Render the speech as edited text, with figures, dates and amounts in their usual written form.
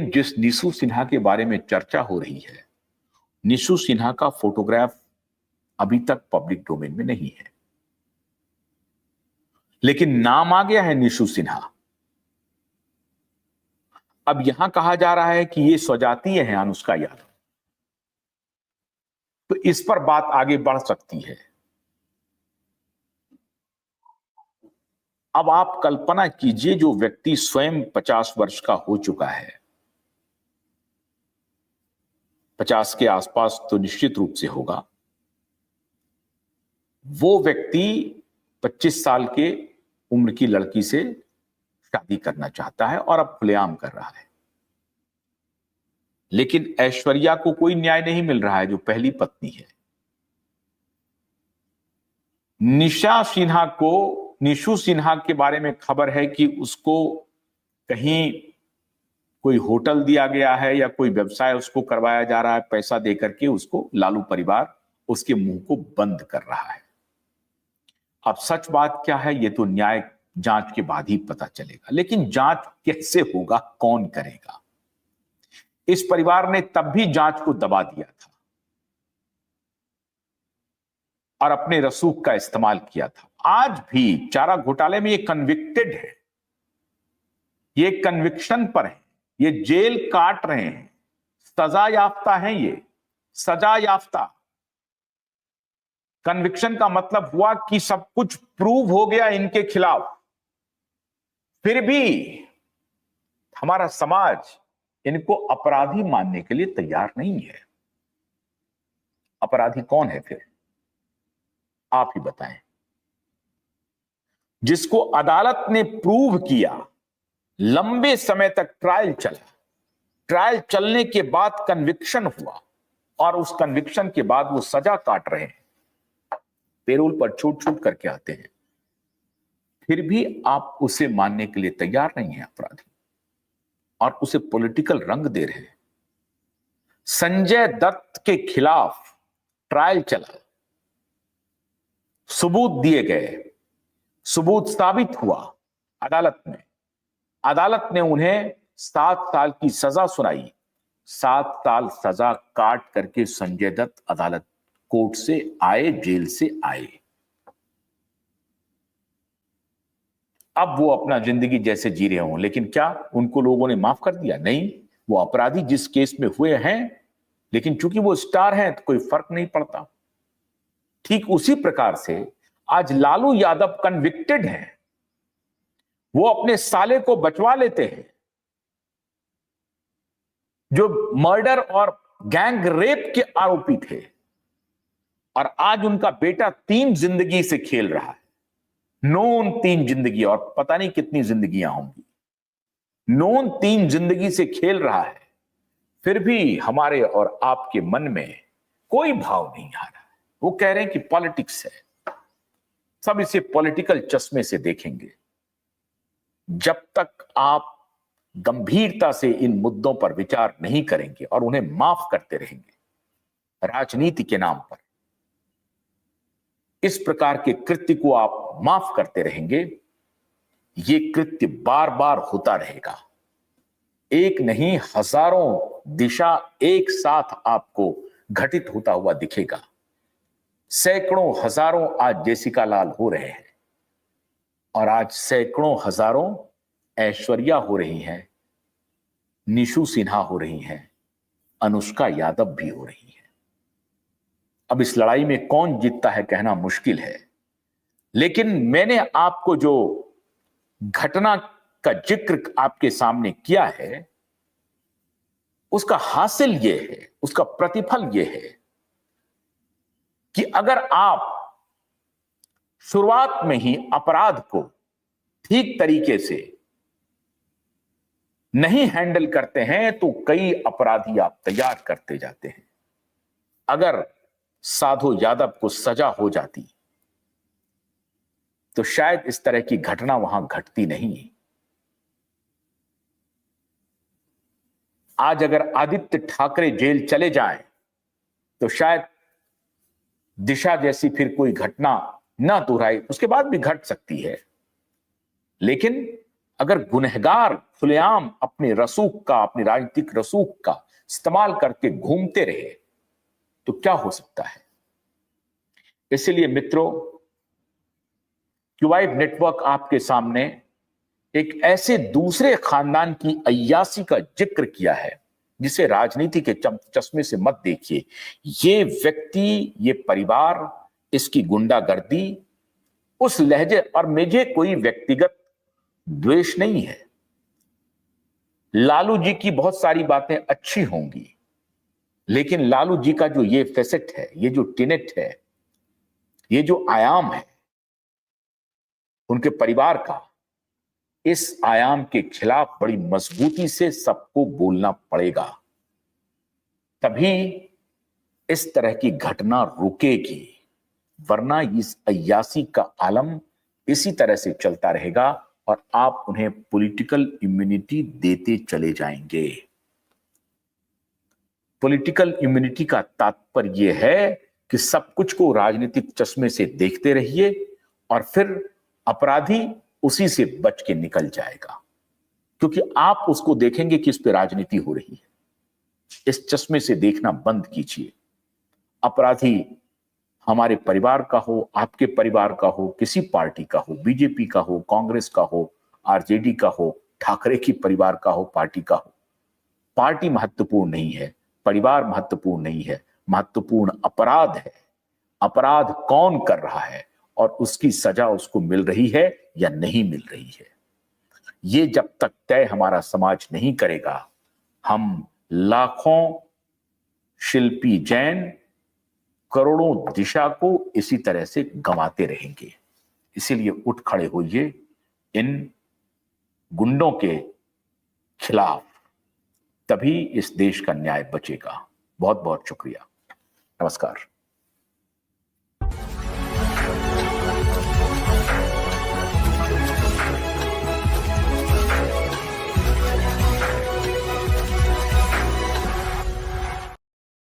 जिस निशु सिन्हा के बारे में चर्चा हो रही है, निशु सिन्हा का फोटोग्राफ अभी तक पब्लिक डोमेन में नहीं है, लेकिन नाम आ गया है निशु सिन्हा। अब यहां कहा जा रहा है कि ये स्वजातीय है अनुष्का यादव, तो इस पर बात आगे बढ़ सकती है। अब आप कल्पना कीजिए, जो व्यक्ति स्वयं 50 वर्ष का हो चुका है, 50 के आसपास तो निश्चित रूप से होगा, वो व्यक्ति 25 साल के उम्र की लड़की से शादी करना चाहता है और अब खुलेआम कर रहा है। लेकिन ऐश्वर्या को कोई न्याय नहीं मिल रहा है, जो पहली पत्नी है। निशु सिन्हा के बारे में खबर है कि उसको कहीं कोई होटल दिया गया है या कोई व्यवसाय उसको करवाया जा रहा है, पैसा देकर के उसको लालू परिवार उसके मुंह को बंद कर रहा है। अब सच बात क्या है, ये तो न्याय जांच के बाद ही पता चलेगा। लेकिन जांच कैसे होगा, कौन करेगा? इस परिवार ने तब भी जांच को दबा दिया था और अपने रसूख का इस्तेमाल किया था। आज भी चारा घोटाले में ये कन्विक्टेड है, ये कन्विक्शन पर है, ये जेल काट रहे हैं, सजा याफ्ता है, ये सजा याफ्ता। कन्विक्शन का मतलब हुआ कि सब कुछ प्रूव हो गया इनके खिलाफ, फिर भी हमारा समाज इनको अपराधी मानने के लिए तैयार नहीं है। अपराधी कौन है फिर, आप ही बताएं। जिसको अदालत ने प्रूव किया, लंबे समय तक ट्रायल चला, ट्रायल चलने के बाद कन्विक्शन हुआ और उस कन्विक्शन के बाद वो सजा काट रहे हैं, पेरोल पर छूट छूट करके आते हैं, फिर भी आप उसे मानने के लिए तैयार नहीं है अपराधी, और उसे पॉलिटिकल रंग दे रहे हैं। संजय दत्त के खिलाफ ट्रायल चला, सबूत दिए गए, सबूत साबित हुआ अदालत में, अदालत ने उन्हें 7 साल की सजा सुनाई। 7 साल सजा काट करके संजय दत्त अदालत कोर्ट से आए, जेल से आए। अब वो अपना जिंदगी जैसे जी रहे हों, लेकिन क्या उनको लोगों ने माफ कर दिया? नहीं, वो अपराधी जिस केस में हुए हैं, लेकिन चूंकि वो स्टार हैं तो कोई फर्क नहीं पड़ता। ठीक उसी प्रकार से आज लालू यादव कन्विक्टेड हैं, वो अपने साले को बचवा लेते हैं, जो मर्डर और गैंग रेप के आरोपी थे, और आज उनका बेटा 3 जिंदगी से खेल रहा है, नोन 3 जिंदगी, और पता नहीं कितनी जिंदगियां होंगी, नोन 3 जिंदगी से खेल रहा है। फिर भी हमारे और आपके मन में कोई भाव नहीं आ रहा है। वो कह रहे हैं कि पॉलिटिक्स है, सब इसे पॉलिटिकल चश्मे से देखेंगे। जब तक आप गंभीरता से इन मुद्दों पर विचार नहीं करेंगे और उन्हें माफ करते रहेंगे राजनीति के नाम पर, इस प्रकार के कृत्य को आप माफ करते रहेंगे, ये कृत्य बार बार होता रहेगा। एक नहीं, हजारों दिशा एक साथ आपको घटित होता हुआ दिखेगा। सैकड़ों हजारों आज जेसिका लाल हो रहे हैं, और आज सैकड़ों हजारों ऐश्वर्या हो रही हैं, निशु सिन्हा हो रही हैं, अनुष्का यादव भी हो रही है। अब इस लड़ाई में कौन जीतता है कहना मुश्किल है, लेकिन मैंने आपको जो घटना का जिक्र आपके सामने किया है, उसका हासिल यह है, उसका प्रतिफल यह है कि अगर आप शुरुआत में ही अपराध को ठीक तरीके से नहीं हैंडल करते हैं तो कई अपराधी आप तैयार करते जाते हैं। अगर साधु यादव को सजा हो जाती तो शायद इस तरह की घटना वहां घटती नहीं। आज अगर आदित्य ठाकरे जेल चले जाएं तो शायद दिशा जैसी फिर कोई घटना ना दोहराई, उसके बाद भी घट सकती है। लेकिन अगर गुनहगार खुलेआम अपने रसूख का, अपनी राजनीतिक रसूख का इस्तेमाल करके घूमते रहे तो क्या हो सकता है। इसलिए मित्रों, क्यूवाइब नेटवर्क आपके सामने एक ऐसे दूसरे खानदान की अय्यासी का जिक्र किया है जिसे राजनीति के चश्मे से मत देखिए। ये व्यक्ति, ये परिवार, इसकी गुंडागर्दी, उस लहजे, और मुझे कोई व्यक्तिगत द्वेष नहीं है। लालू जी की बहुत सारी बातें अच्छी होंगी, लेकिन लालू जी का जो ये फेसेट है, ये जो टिनेट है, ये जो आयाम है उनके परिवार का, इस आयाम के खिलाफ बड़ी मजबूती से सबको बोलना पड़ेगा, तभी इस तरह की घटना रुकेगी। वरना इस अय्यासी का आलम इसी तरह से चलता रहेगा और आप उन्हें पॉलिटिकल इम्यूनिटी देते चले जाएंगे। पॉलिटिकल इम्यूनिटी का तात्पर्य यह है कि सब कुछ को राजनीतिक चश्मे से देखते रहिए और फिर अपराधी उसी से बच के निकल जाएगा, क्योंकि आप उसको देखेंगे कि इस पे राजनीति हो रही है। इस चश्मे से देखना बंद कीजिए। अपराधी हमारे परिवार का हो, आपके परिवार का हो, किसी पार्टी का हो, बीजेपी का हो, कांग्रेस का हो, आरजेडी का हो, ठाकरे की परिवार का हो, पार्टी का हो। पार्टी महत्वपूर्ण नहीं है, परिवार महत्वपूर्ण नहीं है, महत्वपूर्ण अपराध है। अपराध कौन कर रहा है और उसकी सजा उसको मिल रही है या नहीं मिल रही है। ये जब तक तय हमारा समाज नहीं करेगा, हम लाखों शिल्पी जैन, करोड़ों दिशा को इसी तरह से गंवाते रहेंगे। इसीलिए उठ खड़े होइए इन गुंडों के खिलाफ, तभी इस देश का न्याय बचेगा। बहुत बहुत शुक्रिया। नमस्कार।